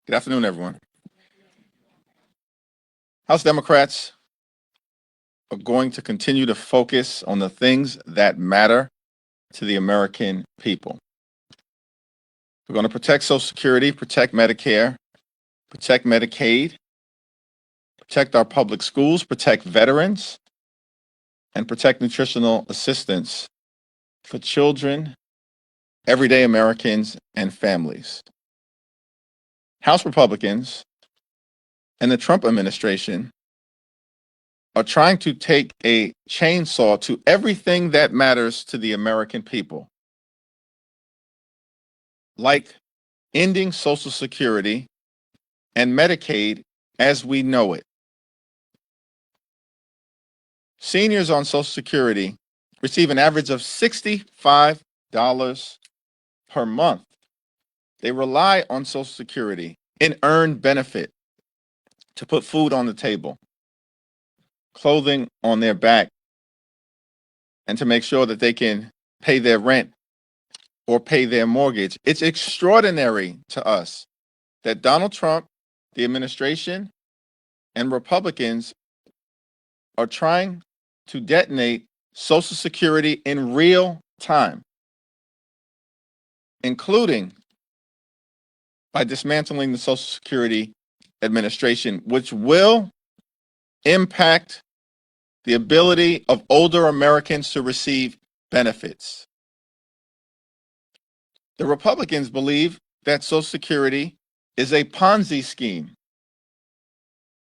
Good afternoon, everyone. House Democrats are going to continue to focus on the things that matter to the American people. We're going to protect Social Security, protect Medicare, protect Medicaid, protect our public schools, protect veterans, and protect nutritional assistance for children, everyday Americans, and families. House Republicans and the Trump administration are trying to take a chainsaw to everything that matters to the American people, like ending Social Security and Medicaid as we know it. Seniors on Social Security receive an average of $65 per month. They rely on Social Security and earned benefit to put food on the table, clothing on their back, and to make sure that they can pay their rent or pay their mortgage. It's extraordinary to us that Donald Trump, the administration, and Republicans are trying to detonate Social Security in real time, including by dismantling the Social Security Administration, which will impact the ability of older Americans to receive benefits. The Republicans believe that Social Security is a Ponzi scheme.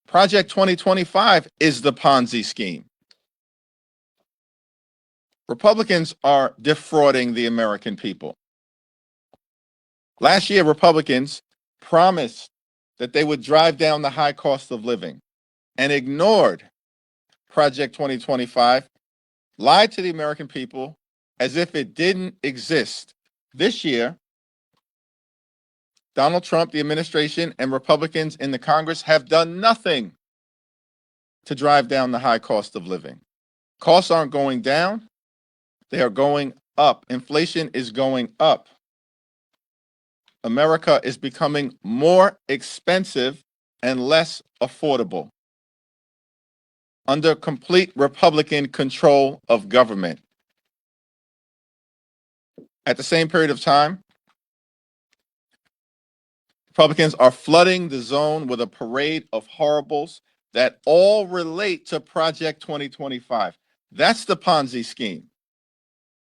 Project 2025 is the Ponzi scheme. Republicans are defrauding the American people. Last year, Republicans promised that they would drive down the high cost of living and ignored Project 2025, lied to the American people as if it didn't exist. This year, Donald Trump, the administration, and Republicans in the Congress have done nothing to drive down the high cost of living. Costs aren't going down, they are going up. Inflation is going up. America is becoming more expensive and less affordable under complete Republican control of government. At the same period of time, Republicans are flooding the zone with a parade of horribles that all relate to Project 2025. That's the Ponzi scheme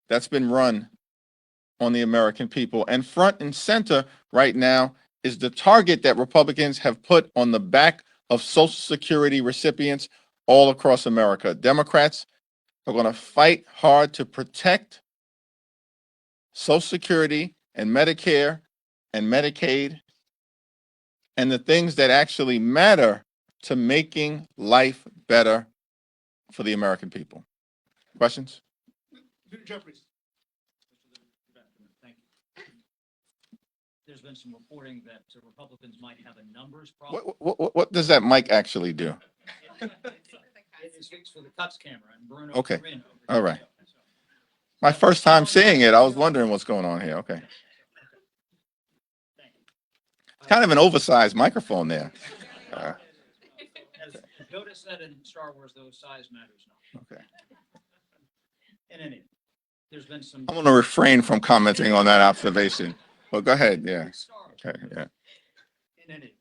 that's been run on the American people. And front and center right now is the target that Republicans have put on the back of Social Security recipients all across America. Democrats are going to fight hard to protect Social Security and Medicare and Medicaid and the things that actually matter to making life better for the American people. Questions? Leader Jeffries. Thank you. There's been some reporting that Republicans might have a numbers problem. What does that mic actually do? It speaks for the cuts camera and Bruno. Okay. All right. My first time seeing it, I was wondering what's going on here. Okay. It's kind of an oversized microphone there. As Yoda said in Star Wars, those size matters not. Okay. In any, there's been some. I'm going to refrain from commenting on that observation. Well, go ahead. Yeah. Okay. Yeah. In any,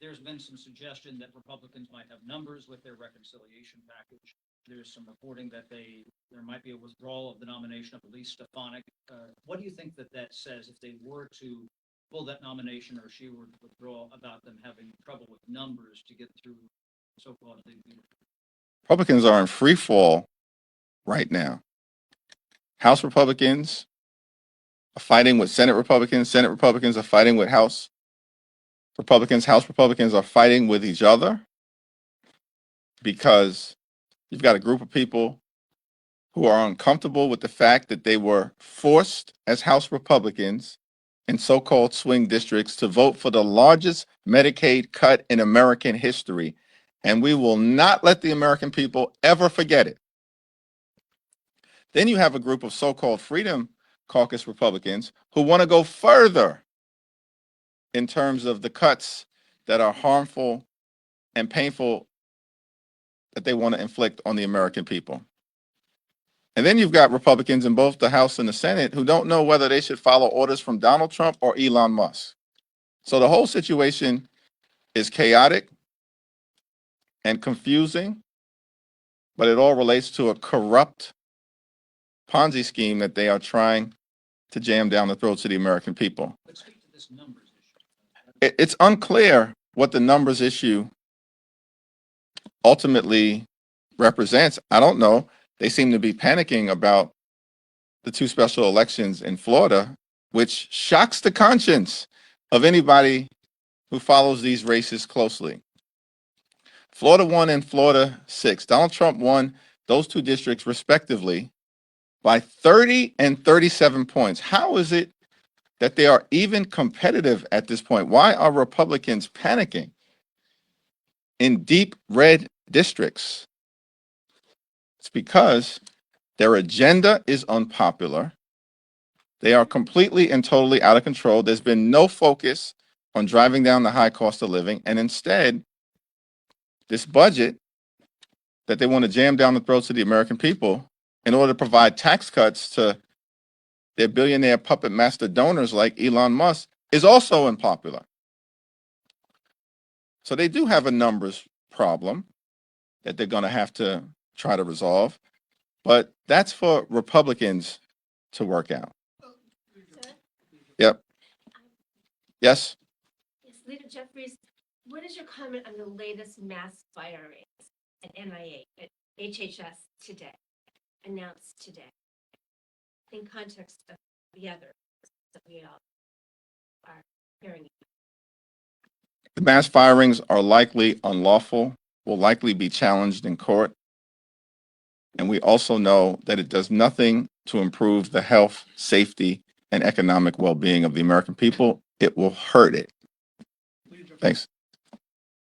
there's been some suggestion that Republicans might have numbers with their reconciliation package. There's some reporting that there might be a withdrawal of the nomination of Elise Stefanik. What do you think that says if they were to pull that nomination or she were to withdraw, about them having trouble with numbers to get through so-called leadership? Republicans are in free fall right now. House Republicans are fighting with Senate Republicans. Senate Republicans are fighting with House Republicans. House Republicans are fighting with each other because you've got a group of people who are uncomfortable with the fact that they were forced as House Republicans in so-called swing districts to vote for the largest Medicaid cut in American history. And we will not let the American people ever forget it. Then you have a group of so-called Freedom Caucus Republicans who want to go further in terms of the cuts that are harmful and painful that they want to inflict on the American people. And then you've got Republicans in both the House and the Senate who don't know whether they should follow orders from Donald Trump or Elon Musk. So the whole situation is chaotic and confusing, but it all relates to a corrupt Ponzi scheme that they are trying to jam down the throats of the American people. Let's speak to this numbers issue. It's unclear what the numbers issue ultimately represents. I don't know. They seem to be panicking about the two special elections in Florida, which shocks the conscience of anybody who follows these races closely. Florida 1 and Florida 6. Donald Trump won those two districts respectively by 30 and 37 points. How is it that they are even competitive at this point? Why are Republicans panicking in deep red districts? It's because their agenda is unpopular. They are completely and totally out of control. There's been no focus on driving down the high cost of living. And instead, this budget that they want to jam down the throats of the American people in order to provide tax cuts to their billionaire puppet master donors like Elon Musk is also unpopular. So they do have a numbers problem that they're going to have to try to resolve. But that's for Republicans to work out. Yep. Yes. Yes, Leader Jeffries, what is your comment on the latest mass firings at NIH, at HHS today, announced today, in context of the others that we all are hearing? The mass firings are likely unlawful, will likely be challenged in court. And we also know that it does nothing to improve the health, safety, and economic well-being of the American people. It will hurt it. Thanks.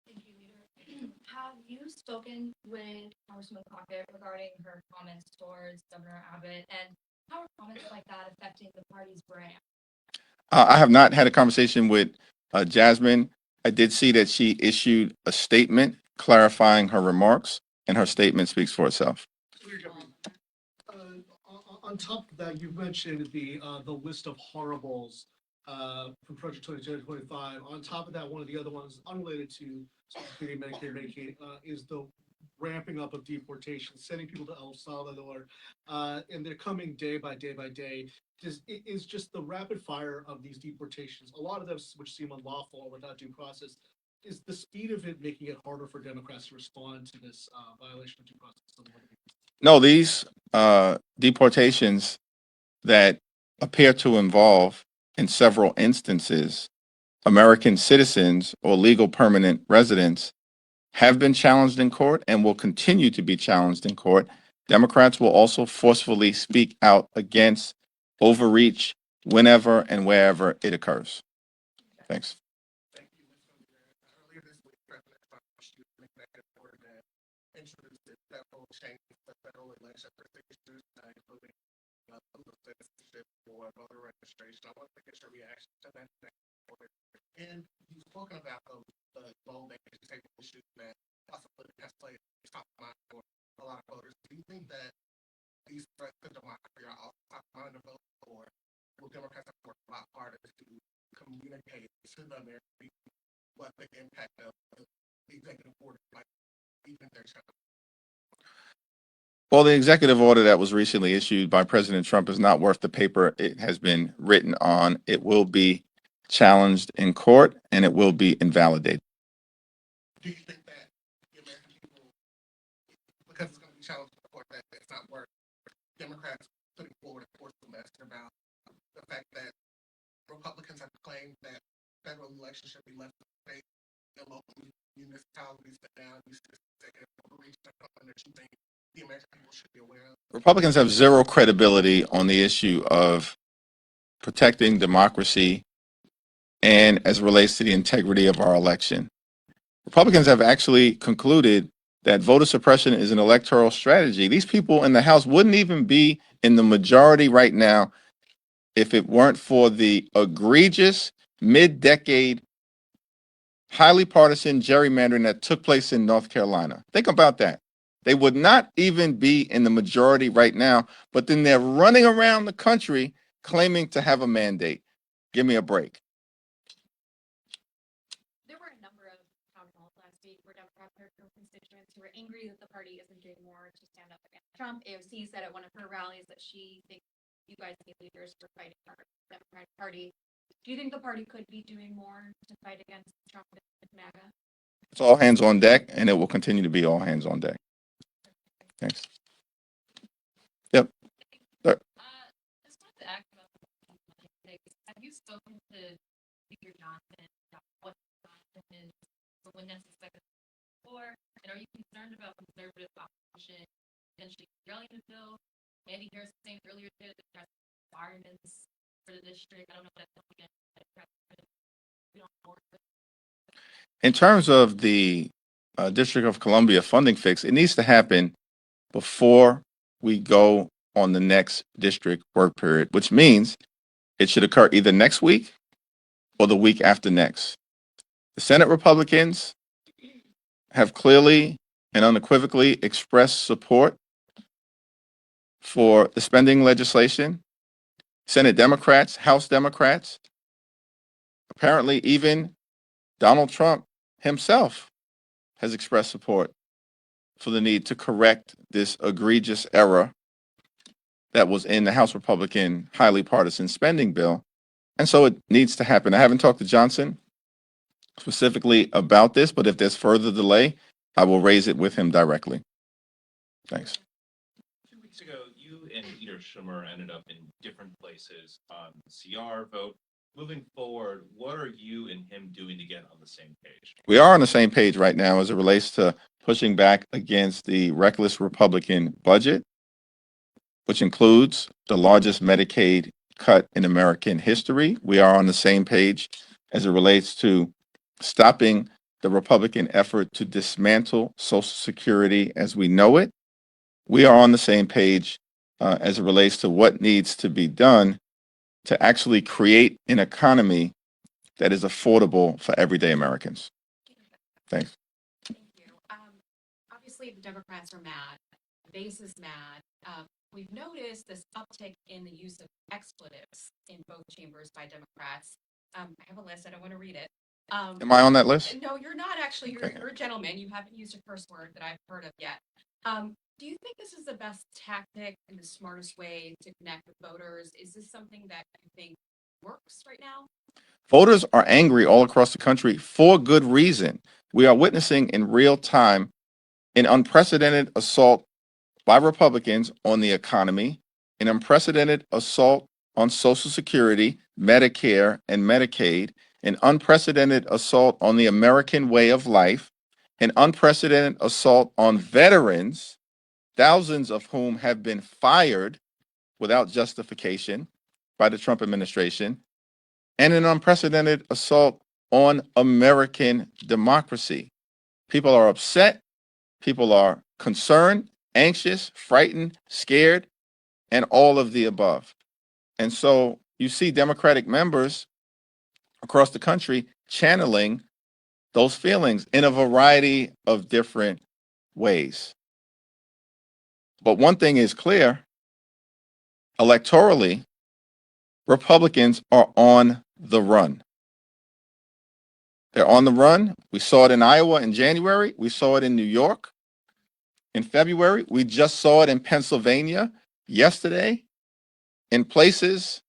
Thank you, Leader. Have you spoken with Congresswoman Crockett regarding her comments towards Governor Abbott, and how are comments like that affecting the party's brand? I have not had a conversation with Jasmine. I did see that she issued a statement clarifying her remarks, and her statement speaks for itself. On top of that, you mentioned the list of horribles from Project 2025. On top of that, one of the other ones unrelated to Social Security, Medicare, Medicaid is the ramping up of deportation, sending people to El Salvador, and they're coming day by day by day. Is just the rapid fire of these deportations, a lot of them which seem unlawful or without due process, is the speed of it making it harder for Democrats to respond to this violation of due process? No, these deportations that appear to involve, in several instances, American citizens or legal permanent residents have been challenged in court and will continue to be challenged in court. Democrats will also forcefully speak out against overreach whenever and wherever it occurs. Thanks. Thank you, Ms. Earlier this week, President Trump issued an executive order that introduces several changes to federal election procedures, including citizenship or voter registration. I want to get your reaction to that executive order. And you've spoken about the role that table issues that possibly has played top of mind for a lot of voters. Do you think that these threats to democracy are also top of mind of voters, or will Democrats have to work a lot harder to communicate to the American people what the impact of the executive order might be in their challenge? Well, the executive order that was recently issued by President Trump is not worth the paper it has been written on. It will be challenged in court and it will be invalidated. Do you think that the American people, because it's going to be challenged in court, that it's not worth Democrats putting forward a forceful message about the fact that Republicans have claimed that federal elections should be left to state and local municipalities, but now these executive overreach are coming that you think the American people should be aware of? Republicans have zero credibility on the issue of protecting democracy and as it relates to the integrity of our election. Republicans have actually concluded that voter suppression is an electoral strategy. These people in the House wouldn't even be in the majority right now if it weren't for the egregious mid-decade, highly partisan gerrymandering that took place in North Carolina. Think about that. They would not even be in the majority right now, but then they're running around the country claiming to have a mandate. Give me a break. There were a number of town halls last week where Democrats heard from constituents who were angry that the party isn't doing more to stand up against Trump. AOC said at one of her rallies that she thinks you guys need leaders for fighting our Democratic Party. Do you think the party could be doing more to fight against Trump and MAGA? It's all hands on deck, and it will continue to be all hands on deck. Thanks. Yep. Sir. I just wanted to ask about the have you spoken to Leader Johnson about what Johnson is for when that's expected for? And are you concerned about conservative opposition potentially derailing the bill? Andy Harris was saying earlier today that there's requirements for the district. I don't know if that's something that we don't know. In terms of the District of Columbia funding fix, it needs to happen before we go on the next district work period, which means it should occur either next week or the week after next. The Senate Republicans have clearly and unequivocally expressed support for the spending legislation. Senate Democrats, House Democrats, apparently even Donald Trump himself has expressed support for the need to correct this egregious error that was in the House Republican highly partisan spending bill. And so it needs to happen. I haven't talked to Johnson specifically about this, but if there's further delay, I will raise it with him directly. Thanks. 2 weeks ago, you and Leader Schumer ended up in different places on the CR vote. Moving forward, what are you and him doing to get on the same page? We are on the same page right now as it relates to pushing back against the reckless Republican budget, which includes the largest Medicaid cut in American history. We are on the same page as it relates to stopping the Republican effort to dismantle Social Security as we know it. We are on the same page as it relates to what needs to be done to actually create an economy that is affordable for everyday Americans. Thanks. Thank you. Obviously, the Democrats are mad. The base is mad. We've noticed this uptick in the use of expletives in both chambers by Democrats. I have a list. I don't want to read it. Am I on that list? No, you're not actually. You're, Okay. you're a gentleman. You haven't used a curse word that I've heard of yet. Do you think this is the best tactic and the smartest way to connect with voters? Is this something that you think works right now? Voters are angry all across the country for good reason. We are witnessing in real time an unprecedented assault by Republicans on the economy, an unprecedented assault on Social Security, Medicare, and Medicaid, an unprecedented assault on the American way of life, an unprecedented assault on veterans, thousands of whom have been fired without justification by the Trump administration, and an unprecedented assault on American democracy. People are upset, people are concerned, anxious, frightened, scared, and all of the above. And so you see Democratic members across the country channeling those feelings in a variety of different ways. But one thing is clear, electorally, Republicans are on the run. They're on the run. We saw it in Iowa in January. We saw it in New York in February. We just saw it in Pennsylvania yesterday, in places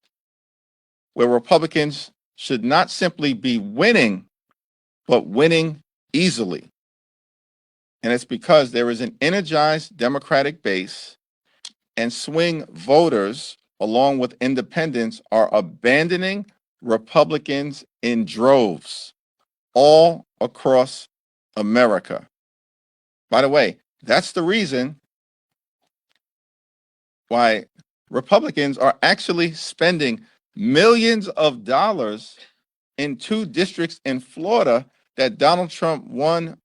where Republicans should not simply be winning, but winning easily. And it's because there is an energized Democratic base, and swing voters, along with independents, are abandoning Republicans in droves all across America. By the way, that's the reason why Republicans are actually spending millions of dollars in 2 districts in Florida that Donald Trump won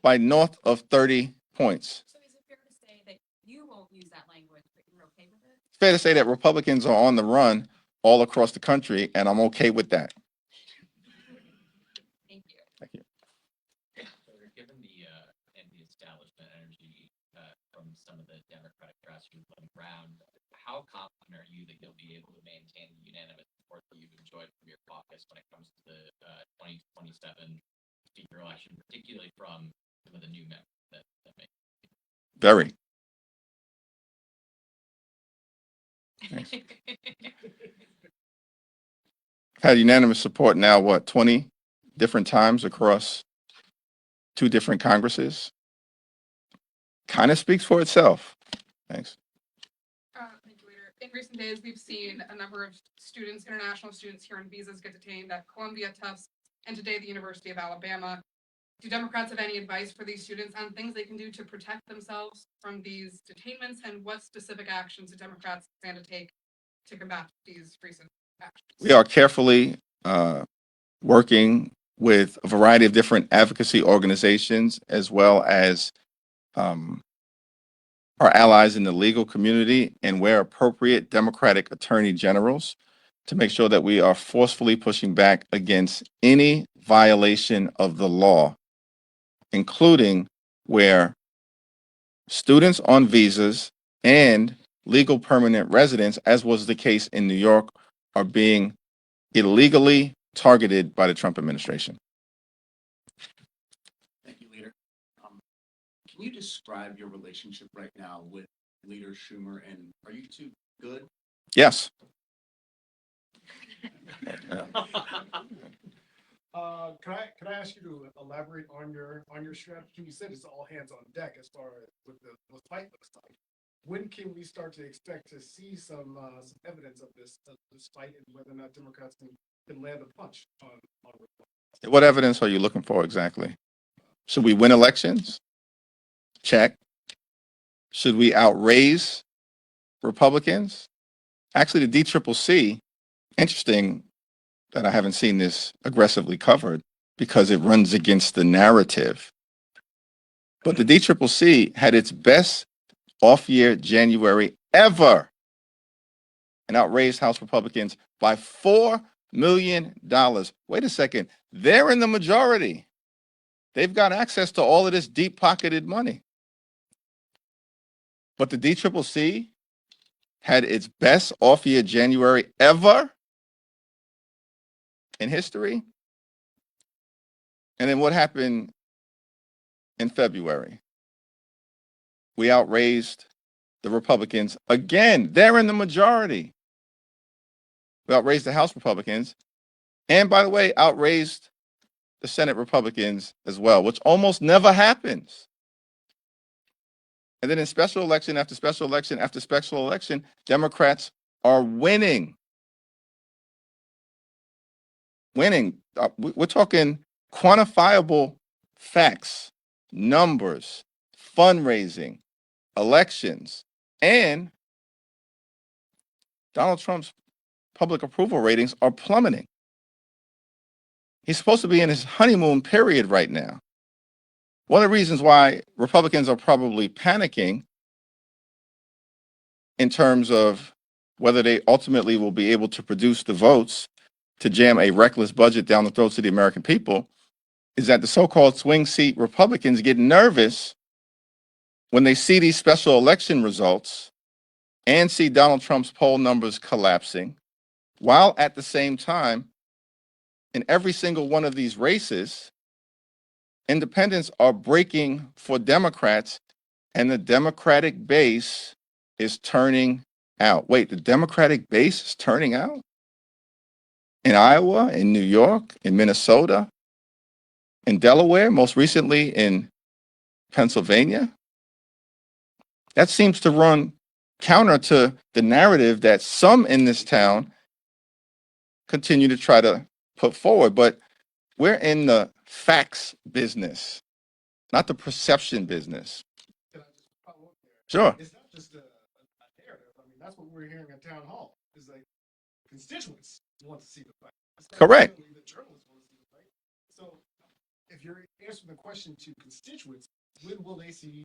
by north of 30 points. So is it fair to say that you won't use that language, but you're okay with it? It's fair to say that Republicans are on the run all across the country, and I'm okay with that. Thank you. Thank you. So given the anti-establishment energy from some of the Democratic grassroots on the ground, how confident are you that you'll be able to maintain the unanimous support that you've enjoyed from your caucus when it comes to the 2027 speaker election, particularly from some of the new members that make? Very. Had unanimous support now, what, 20 different times across 2 different Congresses? Kind of speaks for itself. Thanks. Thank you, Leader. In recent days, we've seen a number of students, international students here on visas get detained at Columbia, Tufts, and today the University of Alabama. Do Democrats have any advice for these students on things they can do to protect themselves from these detainments, and what specific actions do Democrats plan to take to combat these recent actions? We are carefully working with a variety of different advocacy organizations, as well as our allies in the legal community, and where appropriate, Democratic attorney generals, to make sure that we are forcefully pushing back against any violation of the law, including where students on visas and legal permanent residents, as was the case in New York, are being illegally targeted by the Trump administration. Thank you, Leader. Can you describe your relationship right now with Leader Schumer, and are you two good? Yes. Can I ask you to elaborate on your strategy? You said it's all hands on deck as far as what the fight looks like. When can we start to expect to see some evidence of this fight, and whether or not Democrats can land a punch on Republicans? What evidence are you looking for exactly? Should we win elections? Check. Should we outraise Republicans? Actually, the DCCC, interesting that I haven't seen this aggressively covered because it runs against the narrative. But the DCCC had its best off-year January ever and outraised House Republicans by $4 million. Wait a second. They're in the majority. They've got access to all of this deep-pocketed money. But the DCCC had its best off-year January ever in history. And then what happened in February? We outraised the Republicans again. They're in the majority. We outraised the House Republicans. And by the way, outraised the Senate Republicans as well, which almost never happens. And then in special election after special election after special election, Democrats are winning. Winning. We're talking quantifiable facts, numbers, fundraising, elections, and Donald Trump's public approval ratings are plummeting. He's supposed to be in his honeymoon period right now. One of the reasons why Republicans are probably panicking in terms of whether they ultimately will be able to produce the votes to jam a reckless budget down the throats of the American people is that the so-called swing seat Republicans get nervous when they see these special election results and see Donald Trump's poll numbers collapsing, while at the same time, in every single one of these races, independents are breaking for Democrats, and the Democratic base is turning out. Wait, the Democratic base is turning out? In Iowa, in New York, in Minnesota, in Delaware, most recently in Pennsylvania? That seems to run counter to the narrative that some in this town continue to try to put forward. But we're in the facts business, not the perception business. Can I just follow up there? Sure. It's not just a narrative. I mean, that's what we're hearing at town hall. It's like constituents want to see the fight. It's not Correct. necessarily the journalists want to see the fight. So if you're answering the question to constituents, when will they see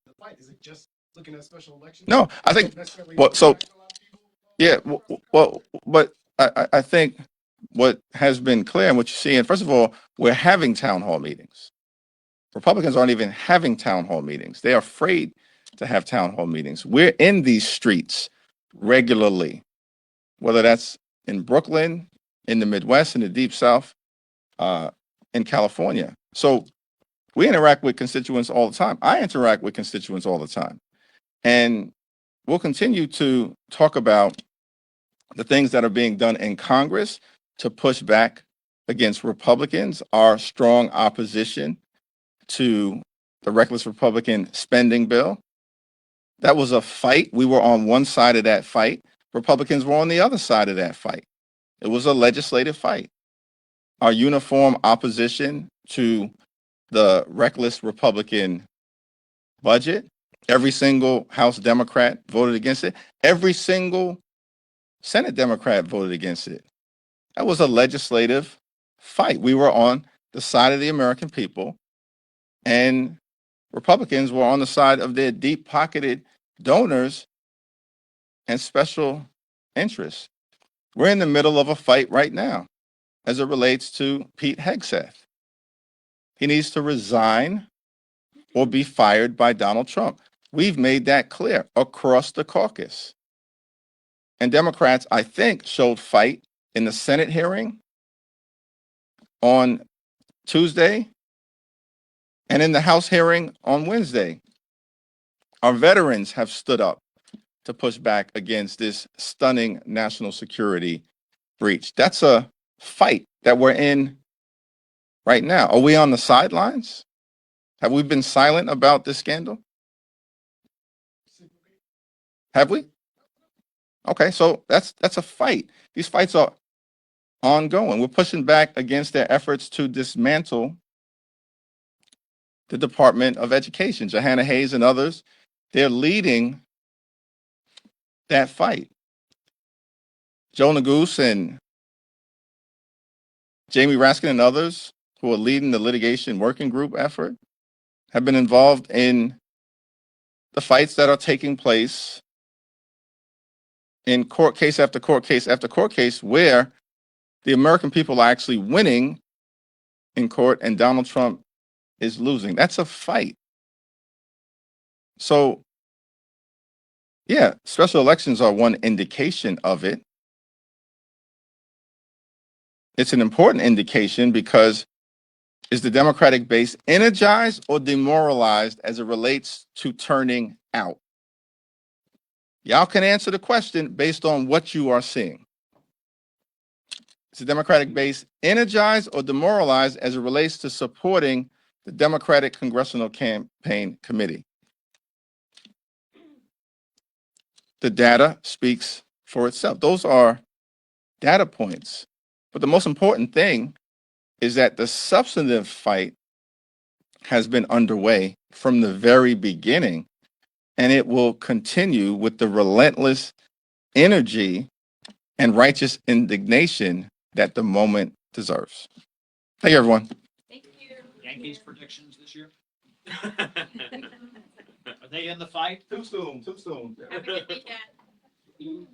the fight? Is it just looking at special elections? No, I think, Don't necessarily well, so, interact with a lot of people? yeah, well, but I think what has been clear and what you see, and first of all, we're having town hall meetings. Republicans aren't even having town hall meetings. They're afraid to have town hall meetings. We're in these streets regularly, whether that's in Brooklyn, in the Midwest, in the Deep South, in California. So we interact with constituents all the time. I interact with constituents all the time. And we'll continue to talk about the things that are being done in Congress to push back against Republicans, our strong opposition to the reckless Republican spending bill. That was a fight. We were on one side of that fight. Republicans were on the other side of that fight. It was a legislative fight. Our uniform opposition to the reckless Republican budget, every single House Democrat voted against it. Every single Senate Democrat voted against it. That was a legislative fight. We were on the side of the American people, and Republicans were on the side of their deep-pocketed donors and special interests. We're in the middle of a fight right now as it relates to Pete Hegseth. He needs to resign or be fired by Donald Trump. We've made that clear across the caucus. And Democrats, I think, showed fight in the Senate hearing on Tuesday and in the House hearing on Wednesday. Our veterans have stood up to push back against this stunning national security breach. That's a fight that we're in right now. Are we on the sidelines? Have we been silent about this scandal? Have we? Okay, so that's a fight. These fights are ongoing. We're pushing back against their efforts to dismantle the Department of Education. Johanna Hayes and others, they're leading that fight. Joe Neguse and Jamie Raskin and others who are leading the litigation working group effort have been involved in the fights that are taking place in court case after court case after court case where the American people are actually winning in court and Donald Trump is losing. That's a fight. So, yeah, special elections are one indication of it. It's an important indication because is the Democratic base energized or demoralized as it relates to turning out? Y'all can answer the question based on what you are seeing. Is the Democratic base energized or demoralized as it relates to supporting the Democratic Congressional Campaign Committee? The data speaks for itself. Those are data points. But the most important thing is that the substantive fight has been underway from the very beginning, and it will continue with the relentless energy and righteous indignation that the moment deserves. Thank you, everyone. Thank you. Yankees predictions this year? Are they in the fight? Too soon, too soon. Have a good weekend.